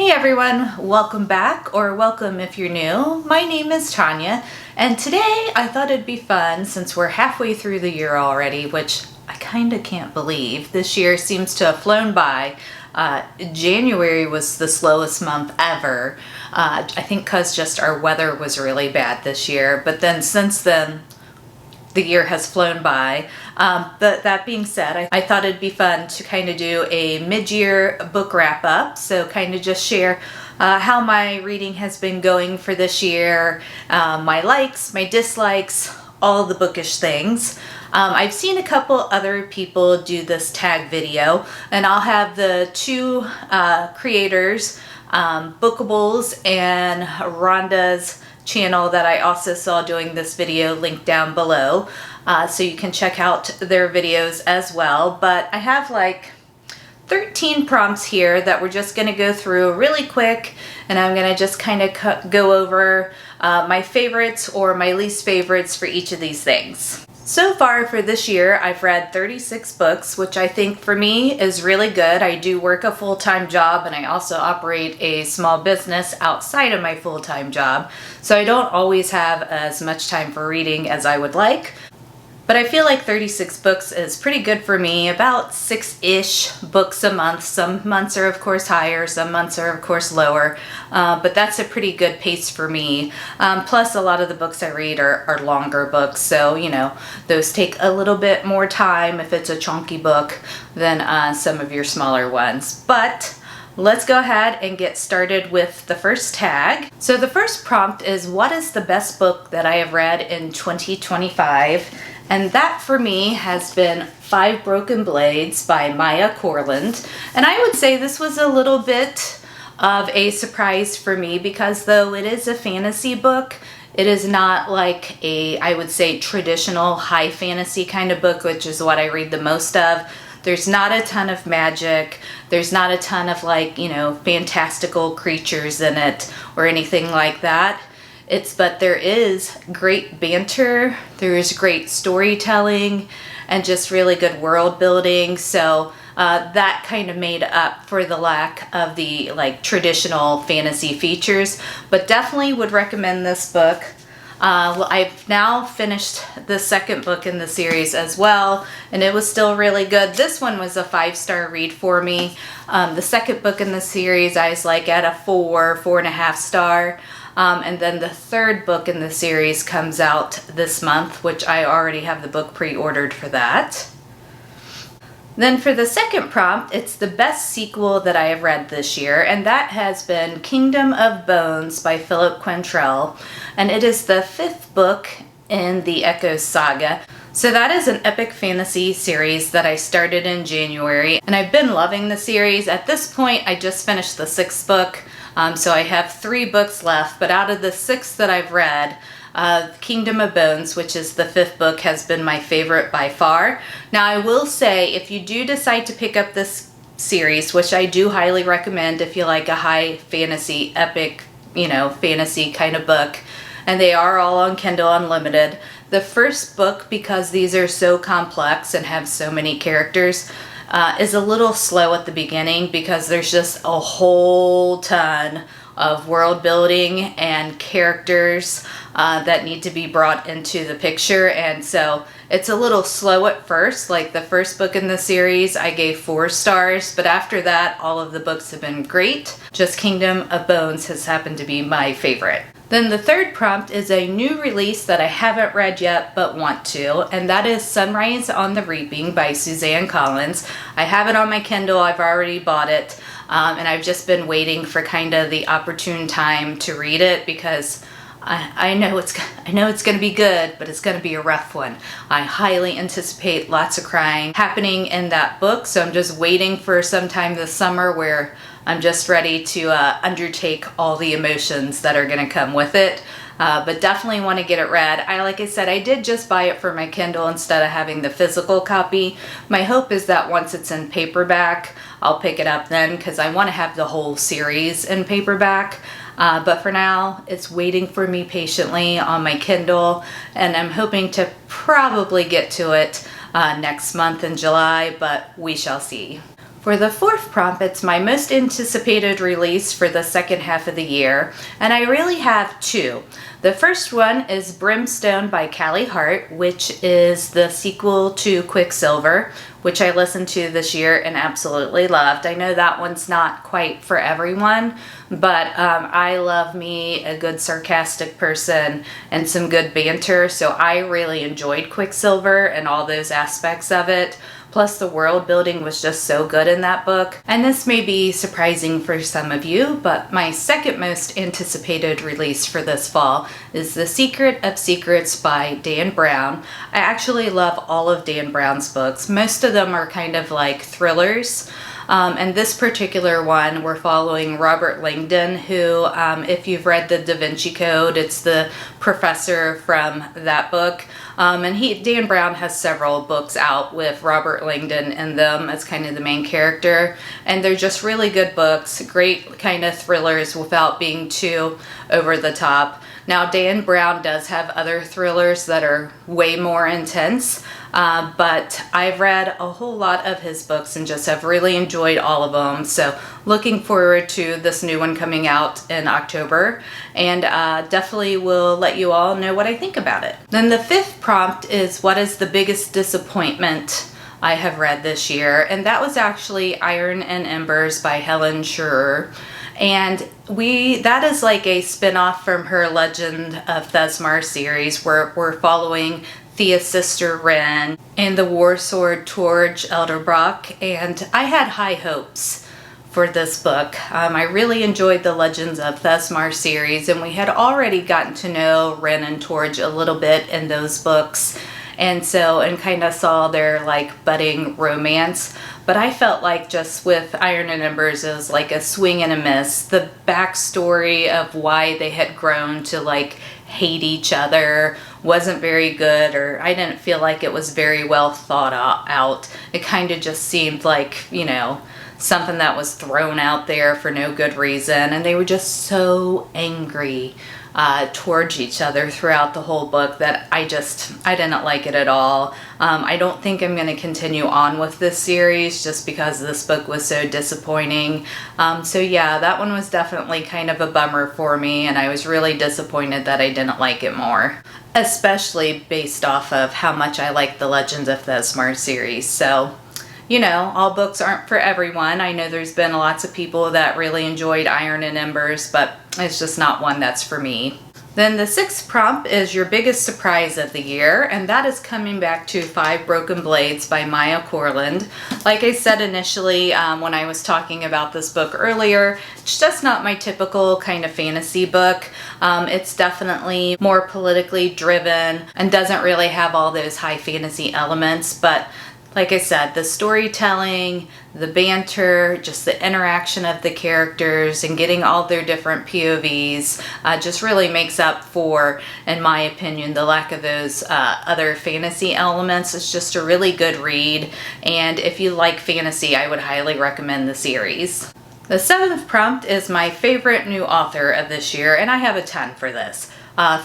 Hey everyone, welcome back, or welcome if you're new. My name is Tanya, and today I thought it'd be fun since we're halfway through the year already, which I kinda can't believe. This year seems to have flown by. January was the slowest month ever. I think because just our weather was really bad this year, but then since then, the year has flown by. But that being said, I thought it'd be fun to kind of do a mid-year book wrap-up. So kind of just share how my reading has been going for this year, my likes, my dislikes, all the bookish things. I've seen a couple other people do this tag video, and I'll have the two creators, Bookables and Rhonda's channel that I also saw doing this video linked down below, so you can check out their videos as well. But I have like 13 prompts here that we're just going to go through really quick, and I'm going to just kind of go over my favorites or my least favorites for each of these things. So far for this year, I've read 36 books, which I think for me is really good. I do work a full-time job, and I also operate a small business outside of my full-time job. So I don't always have as much time for reading as I would like. But I feel like 36 books is pretty good for me, about 6-ish books a month. Some months are of course higher, some months are of course lower, but that's a pretty good pace for me. Plus a lot of the books I read are longer books, so you know, those take a little bit more time if it's a chunky book than some of your smaller ones. But let's go ahead and get started with the first tag. So the first prompt is, what is the best book that I have read in 2025? And that for me has been Five Broken Blades by Maya Corland. And I would say this was a little bit of a surprise for me because though it is a fantasy book, it is not like a, I would say, traditional high fantasy kind of book, which is what I read the most of. There's not a ton of magic. There's not a ton of like, you know, fantastical creatures in it or anything like that. But there is great banter, there is great storytelling, and just really good world building. So that kind of made up for the lack of the like traditional fantasy features. But definitely would recommend this book. I've now finished the second book in the series as well, and it was still really good. This one was a 5-star read for me. The second book in the series I was like at a 4.5 star. And then the third book in the series comes out this month, which I already have the book pre-ordered for that. Then for the second prompt, it's the best sequel that I have read this year, and that has been Kingdom of Bones by Philip Quantrell, and it is the 5th book in the Echoes saga. So that is an epic fantasy series that I started in January, and I've been loving the series. At this point, I just finished the 6th book, so I have 3 books left, but out of the 6 that I've read, Kingdom of Bones, which is the 5th book, has been my favorite by far. Now I will say, if you do decide to pick up this series, which I do highly recommend if you like a high fantasy, epic, you know, fantasy kind of book, and they are all on Kindle Unlimited. The first book, because these are so complex and have so many characters, is a little slow at the beginning because there's just a whole ton of world building and characters that need to be brought into the picture, and so it's a little slow at first. Like the first book in the series I gave 4 stars, but after that all of the books have been great. Just Kingdom of Bones has happened to be my favorite. Then the third prompt is a new release that I haven't read yet but want to, and that is Sunrise on the Reaping by Suzanne Collins. I have it on my Kindle, I've already bought it, and I've just been waiting for kind of the opportune time to read it because I know it's going to be good, but it's going to be a rough one. I highly anticipate lots of crying happening in that book, so I'm just waiting for sometime this summer where I'm just ready to undertake all the emotions that are going to come with it. But definitely want to get it read. Like I said, I did just buy it for my Kindle instead of having the physical copy. My hope is that once it's in paperback, I'll pick it up then because I want to have the whole series in paperback. But for now, it's waiting for me patiently on my Kindle, and I'm hoping to probably get to it next month in July, but we shall see. For the fourth prompt, it's my most anticipated release for the second half of the year, and I really have two. The first one is Brimstone by Callie Hart, which is the sequel to Quicksilver, which I listened to this year and absolutely loved. I know that one's not quite for everyone, but I love me a good sarcastic person and some good banter, so I really enjoyed Quicksilver and all those aspects of it. Plus the world building was just so good in that book. And this may be surprising for some of you, but my second most anticipated release for this fall is The Secret of Secrets by Dan Brown. I actually love all of Dan Brown's books. Most of them are kind of like thrillers. And this particular one, we're following Robert Langdon, who, if you've read the Da Vinci Code, it's the professor from that book. And Dan Brown has several books out with Robert Langdon in them as kind of the main character. And they're just really good books, great kind of thrillers without being too over the top. Now, Dan Brown does have other thrillers that are way more intense, but I've read a whole lot of his books and just have really enjoyed all of them. So looking forward to this new one coming out in October, and definitely will let you all know what I think about it. Then the fifth prompt is, what is the biggest disappointment I have read this year? And that was actually Iron and Embers by Helen Scherer. And that is like a spin-off from her Legend of Thesmar series, where we're following Thea's sister Ren and the war sword Torge Elderbrock, and I had high hopes for this book. I really enjoyed the Legends of Thesmar series, and we had already gotten to know Ren and Torge a little bit in those books, and kind of saw their like budding romance. But I felt like just with Iron and Embers, it was like a swing and a miss. The backstory of why they had grown to like hate each other wasn't very good, or I didn't feel like it was very well thought out. It kind of just seemed like, something that was thrown out there for no good reason, and they were just so angry towards each other throughout the whole book that I didn't like it at all. I don't think I'm going to continue on with this series just because this book was so disappointing. So yeah, that one was definitely kind of a bummer for me, and I was really disappointed that I didn't like it more, especially based off of how much I like the Legends of Thesmar series. So all books aren't for everyone. I know there's been lots of people that really enjoyed Iron and Embers, but it's just not one that's for me. Then the sixth prompt is your biggest surprise of the year, and that is coming back to 5 Broken Blades by Maya Corland. Like I said initially when I was talking about this book earlier, it's just not my typical kind of fantasy book. It's definitely more politically driven and doesn't really have all those high fantasy elements, but like I said, the storytelling, the banter, just the interaction of the characters and getting all their different POVs just really makes up for, in my opinion, the lack of those other fantasy elements. It's just a really good read, and if you like fantasy, I would highly recommend the series. The seventh prompt is my favorite new author of this year, and I have a ton for this.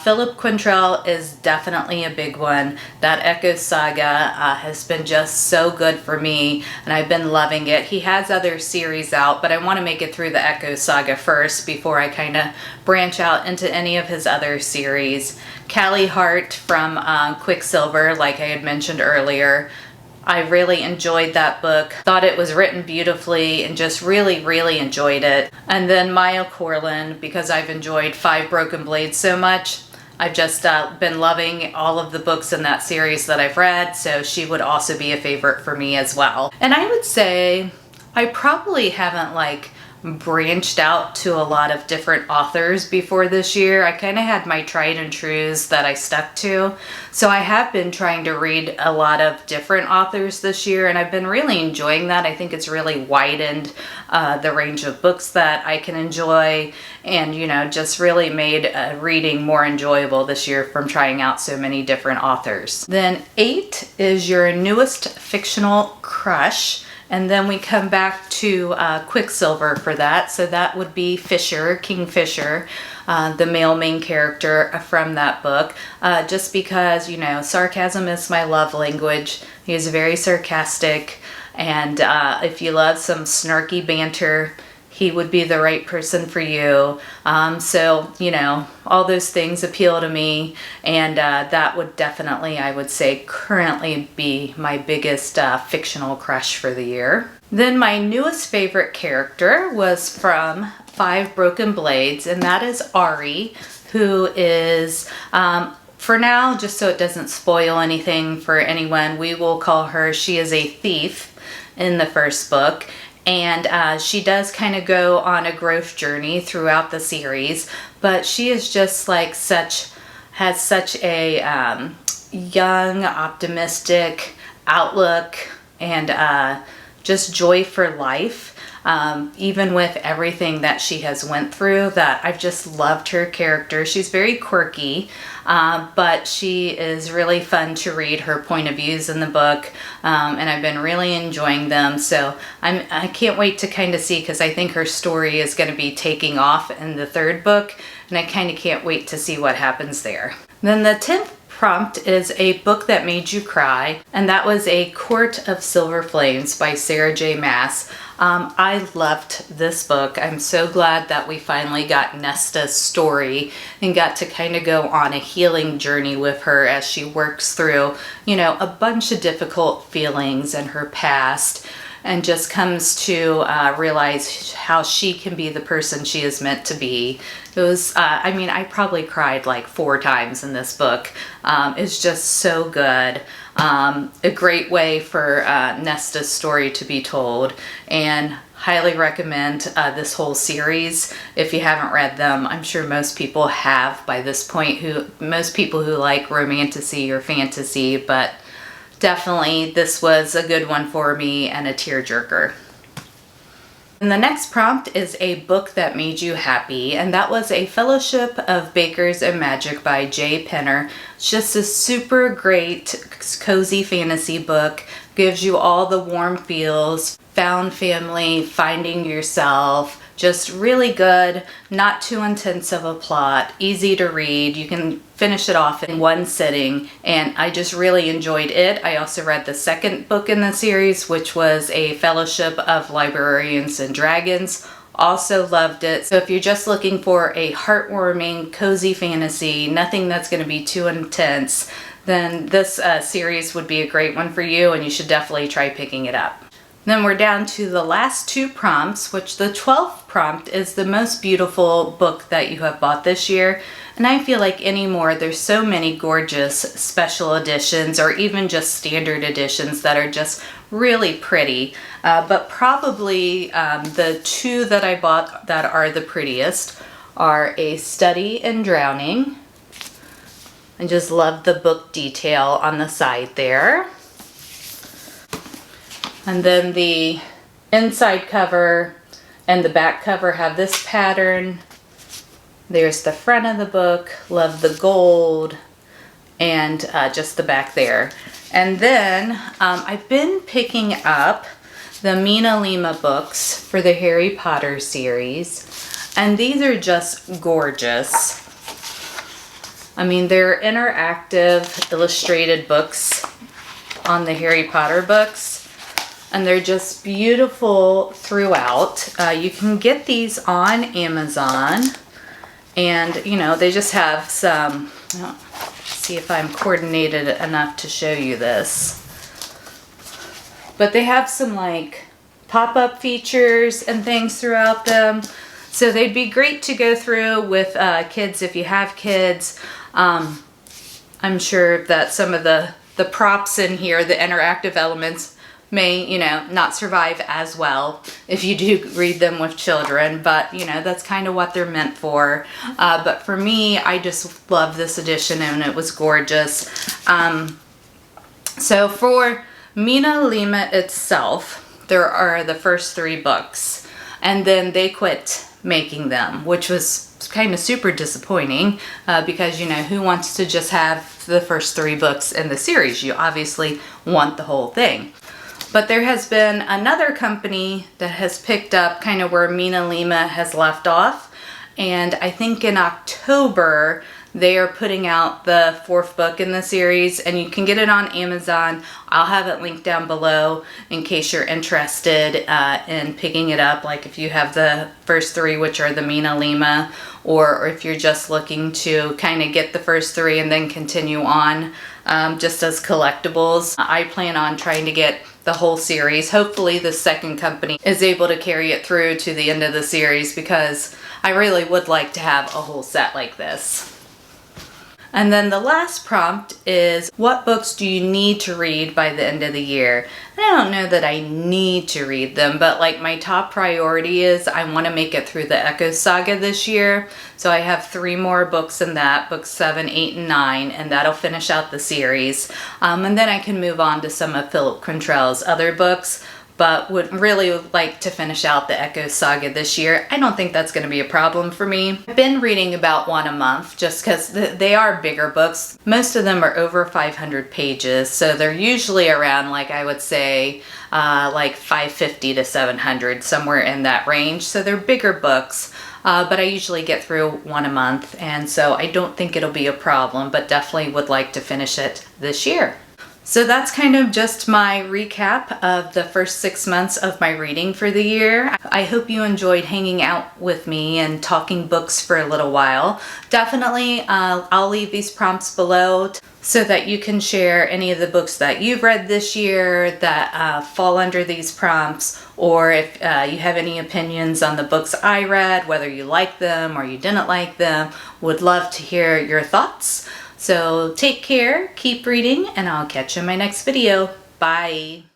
Philip Quintrell is definitely a big one. That Echo Saga has been just so good for me, and I've been loving it. He has other series out, but I want to make it through the Echo Saga first before I kind of branch out into any of his other series. Callie Hart from Quicksilver, like I had mentioned earlier. I really enjoyed that book, thought it was written beautifully, and just really, really enjoyed it. And then Maya Corland, because I've enjoyed 5 Broken Blades so much, I've just been loving all of the books in that series that I've read, so she would also be a favorite for me as well. And I would say I probably haven't branched out to a lot of different authors before this year. I kind of had my tried and trues that I stuck to. So I have been trying to read a lot of different authors this year, and I've been really enjoying that. I think it's really widened the range of books that I can enjoy, and just really made reading more enjoyable this year from trying out so many different authors. Then 8 is your newest fictional crush. And then we come back to Quicksilver for that. So that would be Fisher, King Fisher. the male main character from that book, just because, you know, sarcasm is my love language. He is very sarcastic, and if you love some snarky banter, he would be the right person for you. So, you know, all those things appeal to me, and that would definitely, I would say, currently be my biggest fictional crush for the year. Then my newest favorite character was from Five Broken Blades, and that is Ari, who is, for now, just so it doesn't spoil anything for anyone, we will call her, she is a thief in the first book. And she does kind of go on a growth journey throughout the series, but she is just like has such a young, optimistic outlook, and just joy for life. Even with everything that she has went through, that I've just loved her character. She's very quirky, but she is really fun to read her point of views in the book, and I've been really enjoying them. So I can't wait to kind of see, because I think her story is going to be taking off in the third book, and I kind of can't wait to see what happens there. Then the 10th prompt is a book that made you cry, and that was A Court of Silver Flames by Sarah J. Maas. I loved this book. I'm so glad that we finally got Nesta's story and got to kind of go on a healing journey with her as she works through, you know, a bunch of difficult feelings in her past, and just comes to realize how she can be the person she is meant to be. It was, I mean, I probably cried like 4 times in this book. It's just so good. A great way for Nesta's story to be told, and highly recommend this whole series if you haven't read them. I'm sure most people have by this point, most people who like romantasy or fantasy, but definitely this was a good one for me and a tearjerker. And the next prompt is a book that made you happy, and that was A Fellowship of Bakers and Magic by Jay Penner. It's just a super great, cozy fantasy book. Gives you all the warm feels, found family, finding yourself. Just really good, not too intense of a plot, easy to read. You can finish it off in one sitting, and I just really enjoyed it. I also read the second book in the series, which was A Fellowship of Librarians and Dragons. Also loved it. So if you're just looking for a heartwarming, cozy fantasy, nothing that's going to be too intense, then this series would be a great one for you, and you should definitely try picking it up. Then we're down to the last 2 prompts, which the 12th prompt is the most beautiful book that you have bought this year. And I feel like anymore, there's so many gorgeous special editions, or even just standard editions that are just really pretty. But probably the 2 that I bought that are the prettiest are A Study in Drowning. I just love the book detail on the side there. And then the inside cover and the back cover have this pattern. There's the front of the book, love the gold, and just the back there. And then I've been picking up the Mina Lima books for the Harry Potter series, and these are just gorgeous. I mean, they're interactive, illustrated books on the Harry Potter books. And they're just beautiful throughout. You can get these on Amazon, and you know, they just have some, see if I'm coordinated enough to show you this, but they have some like pop-up features and things throughout them, so they'd be great to go through with kids if you have kids. I'm sure that some of the props in here, the interactive elements, may, you know, not survive as well if you do read them with children, but you know, that's kind of what they're meant for. But for me, I just love this edition, and it was gorgeous. So for Mina Lima itself, there are the first 3 books, and then they quit making them, which was kind of super disappointing, because you know, who wants to just have the first 3 books in the series? You obviously want the whole thing. But there has been another company that has picked up kind of where Mina Lima has left off, and I think in October they are putting out the 4th book in the series, and you can get it on Amazon. I'll have it linked down below in case you're interested in picking it up, like if you have the first 3, which are the Mina Lima, or if you're just looking to kind of get the first 3 and then continue on just as collectibles. I plan on trying to get the whole series. Hopefully the second company is able to carry it through to the end of the series, because I really would like to have a whole set like this. And then the last prompt is, what books do you need to read by the end of the year? I don't know that I need to read them, but like my top priority is I want to make it through the Echo Saga this year. So I have 3 more books in that, books 7, 8, and 9, and that'll finish out the series. And then I can move on to some of Philip Quantrell's other books, but would really like to finish out the Echo Saga this year. I don't think that's going to be a problem for me. I've been reading about 1 a month just because they are bigger books. Most of them are over 500 pages, so they're usually around, like I would say, like 550 to 700, somewhere in that range. So they're bigger books, but I usually get through 1 a month, and so I don't think it'll be a problem, but definitely would like to finish it this year. So that's kind of just my recap of the first 6 months of my reading for the year. I hope you enjoyed hanging out with me and talking books for a little while. Definitely, I'll leave these prompts below so that you can share any of the books that you've read this year that fall under these prompts, or if you have any opinions on the books I read, whether you like them or you didn't like them. Would love to hear your thoughts. So take care, keep reading, and I'll catch you in my next video. Bye.